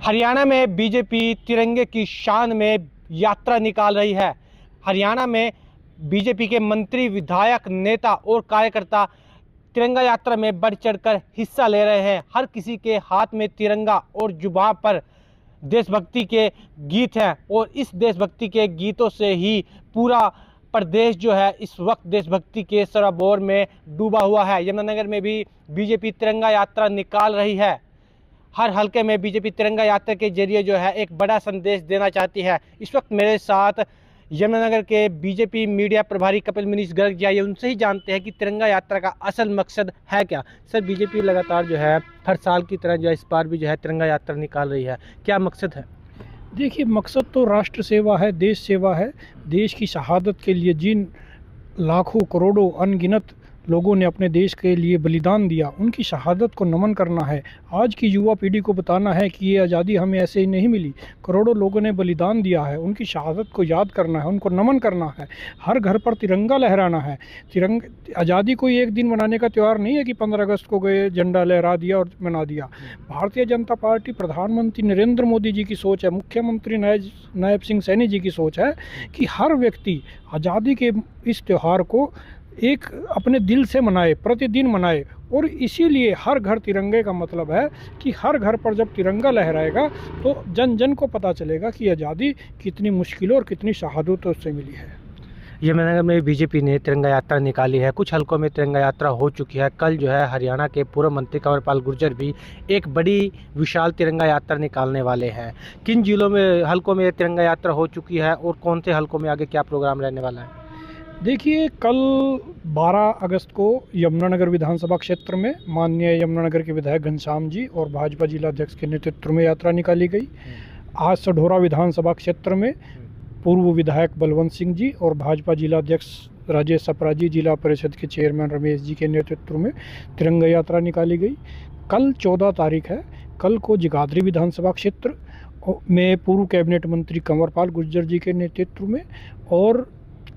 हरियाणा में बीजेपी तिरंगे की शान में यात्रा निकाल रही है। हरियाणा में बीजेपी के मंत्री, विधायक, नेता और कार्यकर्ता तिरंगा यात्रा में बढ़ चढ़कर हिस्सा ले रहे हैं। हर किसी के हाथ में तिरंगा और जुबान पर देशभक्ति के गीत हैं और इस देशभक्ति के गीतों से ही पूरा प्रदेश जो है इस वक्त देशभक्ति के सरोवर में डूबा हुआ है। यमुनानगर में भी बीजेपी तिरंगा यात्रा निकाल रही है। हर हलके में बीजेपी तिरंगा यात्रा के जरिए जो है एक बड़ा संदेश देना चाहती है। इस वक्त मेरे साथ यमुनानगर के बीजेपी मीडिया प्रभारी कपिल मनीष गर्ग जी आइए उनसे ही जानते हैं कि तिरंगा यात्रा का असल मकसद है क्या। सर, बीजेपी लगातार जो है हर साल की तरह जो है इस बार भी जो है तिरंगा यात्रा निकाल रही है, क्या मकसद है? देखिए, मकसद तो राष्ट्र सेवा है, देश सेवा है। देश की शहादत के लिए जिन लाखों करोड़ों अनगिनत लोगों ने अपने देश के लिए बलिदान दिया, उनकी शहादत को नमन करना है। आज की युवा पीढ़ी को बताना है कि ये आज़ादी हमें ऐसे ही नहीं मिली, करोड़ों लोगों ने बलिदान दिया है। उनकी शहादत को याद करना है, उनको नमन करना है। हर घर पर तिरंगा लहराना है। आज़ादी कोई एक दिन मनाने का त्यौहार नहीं है कि 15 अगस्त को गए, झंडा लहरा दिया और मना दिया। भारतीय जनता पार्टी, प्रधानमंत्री नरेंद्र मोदी जी की सोच है, मुख्यमंत्री नायब सिंह सैनी जी की सोच है कि हर व्यक्ति आज़ादी के इस त्यौहार को एक अपने दिल से मनाए, प्रतिदिन मनाए। और इसीलिए हर घर तिरंगे का मतलब है कि हर घर पर जब तिरंगा लहराएगा तो जन जन को पता चलेगा कि आज़ादी कितनी मुश्किलों और कितनी शहादतों से मिली है। यमुनानगर में बीजेपी ने तिरंगा यात्रा निकाली है। कुछ हलकों में तिरंगा यात्रा हो चुकी है। कल जो है हरियाणा के पूर्व मंत्री कंवरपाल गुर्जर भी एक बड़ी विशाल तिरंगा यात्रा निकालने वाले हैं। किन जिलों में, हलकों में तिरंगा यात्रा हो चुकी है और कौन से हलकों में आगे क्या प्रोग्राम रहने वाला है? देखिए, कल 12 अगस्त को यमुनानगर विधानसभा क्षेत्र में माननीय यमुनानगर के विधायक घनश्याम जी और भाजपा जिला अध्यक्ष के नेतृत्व में यात्रा निकाली गई। आज सढौरा विधानसभा क्षेत्र में पूर्व विधायक बलवंत सिंह जी और भाजपा जिला अध्यक्ष राजेश सप्रा जी, जिला परिषद के चेयरमैन रमेश जी के नेतृत्व में तिरंगा यात्रा निकाली गई। कल 14 तारीख है। कल को जगाधरी विधानसभा क्षेत्र में पूर्व कैबिनेट मंत्री कंवरपाल गुर्जर जी के नेतृत्व में और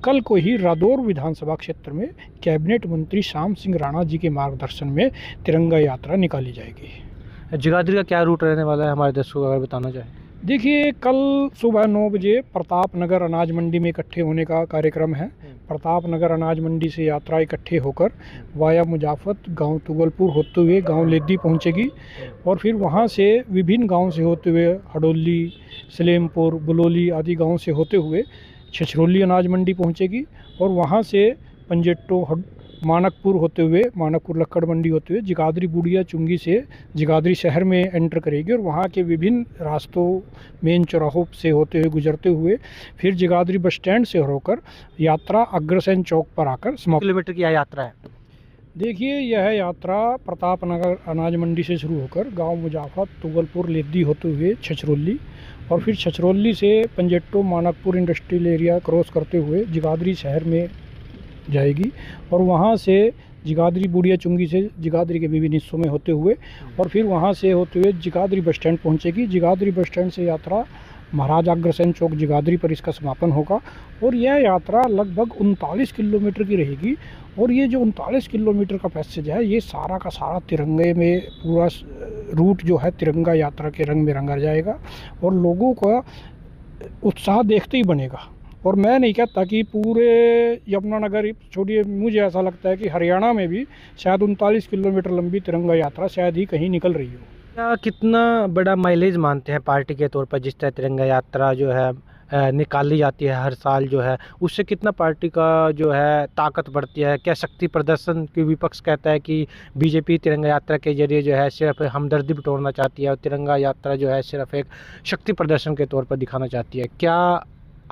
कल को ही रादौर विधानसभा क्षेत्र में कैबिनेट मंत्री श्याम सिंह राणा जी के मार्गदर्शन में तिरंगा यात्रा निकाली जाएगी। जगाधरी का क्या रूट रहने वाला है, हमारे दर्शकों को अगर बताना चाहें? देखिए, कल सुबह 9 बजे प्रताप नगर अनाज मंडी में इकट्ठे होने का कार्यक्रम है। प्रताप नगर अनाज मंडी से यात्रा इकट्ठे होकर वाया मुजाफत गांव तुगलपुर होते हुए गांव लेद्दी पहुंचेगी और फिर वहां से विभिन्न गांव से होते हुए हडोली, सलेमपुर, बुलोली आदि गांव से होते हुए छछरौली अनाज मंडी पहुंचेगी और वहां से पंजेट्टो, मानकपुर होते हुए, मानकपुर लक्कड़ मंडी होते हुए जगाधरी बुढ़िया चुंगी से जगाधरी शहर में एंटर करेगी और वहां के विभिन्न रास्तों, मेन चौराहों से होते हुए गुजरते हुए फिर जगाधरी बस स्टैंड से होकर यात्रा अग्रसेन चौक पर आकर समाप्त। किलोमीटर की यह यात्रा है? देखिए, यह यात्रा प्रताप नगर अनाज मंडी से शुरू होकर गांव मुजाफत, तुगलपुर, लेद्दी होते हुए छछरौली और फिर छछरौली से पंजेट्टो, मानकपुर इंडस्ट्रियल एरिया क्रॉस करते हुए जगाधरी शहर में जाएगी और वहां से जगाधरी बुढ़िया चुंगी से जगाधरी के विभिन्न हिस्सों में होते हुए और फिर वहां से होते हुए जगाधरी बस स्टैंड पहुंचेगी। जगाधरी बस स्टैंड से यात्रा महाराज अग्रसेन चौक जगाधरी पर इसका समापन होगा और यह यात्रा लगभग 39 किलोमीटर की रहेगी। और ये जो 39 किलोमीटर का पैसेज है, ये सारा का सारा तिरंगे में पूरा रूट जो है तिरंगा यात्रा के रंग में रंगा जाएगा और लोगों का उत्साह देखते ही बनेगा। और मैं नहीं कहता कि पूरे यमुनानगर, छोड़िए, मुझे ऐसा लगता है कि हरियाणा में भी शायद 39 किलोमीटर लंबी तिरंगा यात्रा शायद ही कहीं निकल रही हो। क्या कितना बड़ा माइलेज मानते हैं पार्टी के तौर पर जिस तरह तिरंगा यात्रा जो है निकाली जाती है हर साल, जो है उससे कितना पार्टी का जो है ताकत बढ़ती है? क्या शक्ति प्रदर्शन की विपक्ष कहता है कि बीजेपी तिरंगा यात्रा के जरिए जो है सिर्फ हमदर्दी बटोरना चाहती है और तिरंगा यात्रा जो है सिर्फ एक शक्ति प्रदर्शन के तौर पर दिखाना चाहती है? क्या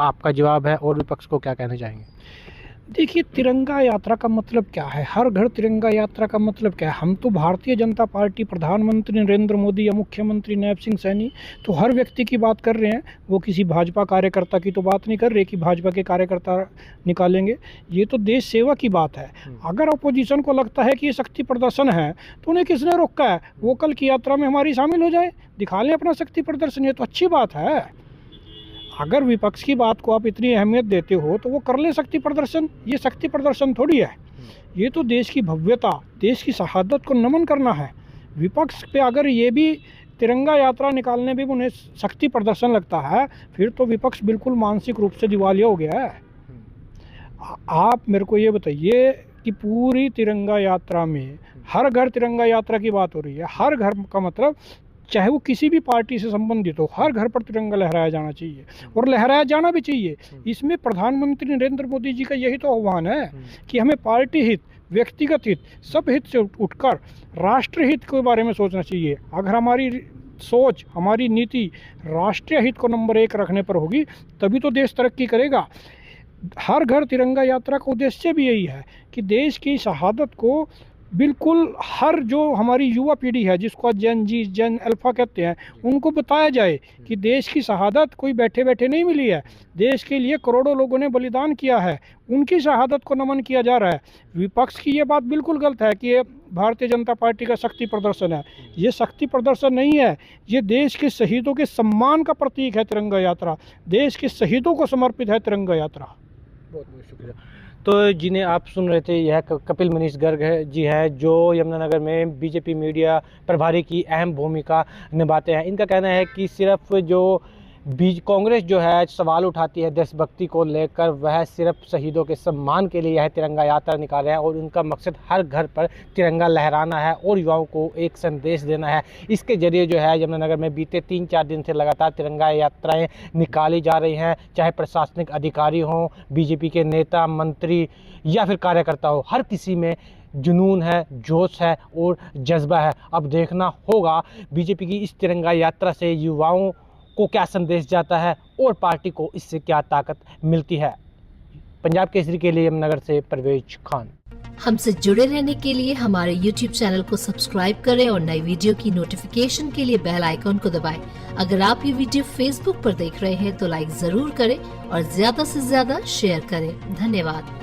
आपका जवाब है और विपक्ष को क्या कहना चाहेंगे? देखिए, तिरंगा यात्रा का मतलब क्या है, हर घर तिरंगा यात्रा का मतलब क्या है? हम तो भारतीय जनता पार्टी, प्रधानमंत्री नरेंद्र मोदी या मुख्यमंत्री नायब सिंह सैनी तो हर व्यक्ति की बात कर रहे हैं। वो किसी भाजपा कार्यकर्ता की तो बात नहीं कर रहे कि भाजपा के कार्यकर्ता निकालेंगे। ये तो देश सेवा की बात है। अगर अपोजिशन को लगता है कि ये शक्ति प्रदर्शन है तो उन्हें किसने रोका है? वो कल की यात्रा में हमारी शामिल हो जाए, दिखा लें अपना शक्ति प्रदर्शन। ये तो अच्छी बात है। अगर विपक्ष की बात को आप इतनी अहमियत देते हो तो वो कर ले शक्ति प्रदर्शन। ये शक्ति प्रदर्शन थोड़ी है, ये तो देश की भव्यता, देश की शहादत को नमन करना है। विपक्ष पे अगर ये भी तिरंगा यात्रा निकालने में भी उन्हें शक्ति प्रदर्शन लगता है, फिर तो विपक्ष बिल्कुल मानसिक रूप से दिवालिया हो गया है। आप मेरे को ये बताइए कि पूरी तिरंगा यात्रा में हर घर तिरंगा यात्रा की बात हो रही है। हर घर का मतलब चाहे वो किसी भी पार्टी से संबंधित हो, हर घर पर तिरंगा लहराया जाना चाहिए और लहराया जाना भी चाहिए। इसमें प्रधानमंत्री नरेंद्र मोदी जी का यही तो आह्वान है कि हमें पार्टी हित, व्यक्तिगत हित, सब हित से उठकर राष्ट्र हित के बारे में सोचना चाहिए। अगर हमारी सोच, हमारी नीति राष्ट्रीय हित को नंबर 1 रखने पर होगी, तभी तो देश तरक्की करेगा। हर घर तिरंगा यात्रा का उद्देश्य भी यही है कि देश की शहादत को बिल्कुल हर जो हमारी युवा पीढ़ी है, जिसको जन जी, जन अल्फा कहते हैं, उनको बताया जाए कि देश की शहादत कोई बैठे बैठे नहीं मिली है। देश के लिए करोड़ों लोगों ने बलिदान किया है, उनकी शहादत को नमन किया जा रहा है। विपक्ष की ये बात बिल्कुल गलत है कि ये भारतीय जनता पार्टी का शक्ति प्रदर्शन है। ये शक्ति प्रदर्शन नहीं है, ये देश के शहीदों के सम्मान का प्रतीक है तिरंगा यात्रा। देश के शहीदों को समर्पित है तिरंगा यात्रा। बहुत बहुत शुक्रिया। तो जिन्हें आप सुन रहे थे, यह कपिल मनीष गर्ग जी है, जो यमुनानगर में बीजेपी मीडिया प्रभारी की अहम भूमिका निभाते हैं। इनका कहना है कि सिर्फ जो कांग्रेस जो है सवाल उठाती है देशभक्ति को लेकर, वह सिर्फ शहीदों के सम्मान के लिए यह तिरंगा यात्रा निकाल रहे हैं और उनका मकसद हर घर पर तिरंगा लहराना है और युवाओं को एक संदेश देना है। इसके जरिए जो है यमुनानगर में बीते 3-4 दिन से लगातार तिरंगा यात्राएं निकाली जा रही हैं, चाहे प्रशासनिक अधिकारी हों, बीजेपी के नेता, मंत्री या फिर कार्यकर्ता हो, हर किसी में जुनून है, जोश है और जज्बा है। अब देखना होगा बीजेपी की इस तिरंगा यात्रा से युवाओं को क्या संदेश जाता है और पार्टी को इससे क्या ताकत मिलती है। पंजाब केसरी के लिए यमुनानगर से परवेज खान। हमसे जुड़े रहने के लिए हमारे YouTube चैनल को सब्सक्राइब करें और नई वीडियो की नोटिफिकेशन के लिए बेल आइकॉन को दबाएं। अगर आप ये वीडियो Facebook पर देख रहे हैं तो लाइक जरूर करें और ज्यादा से ज्यादा शेयर करें। धन्यवाद।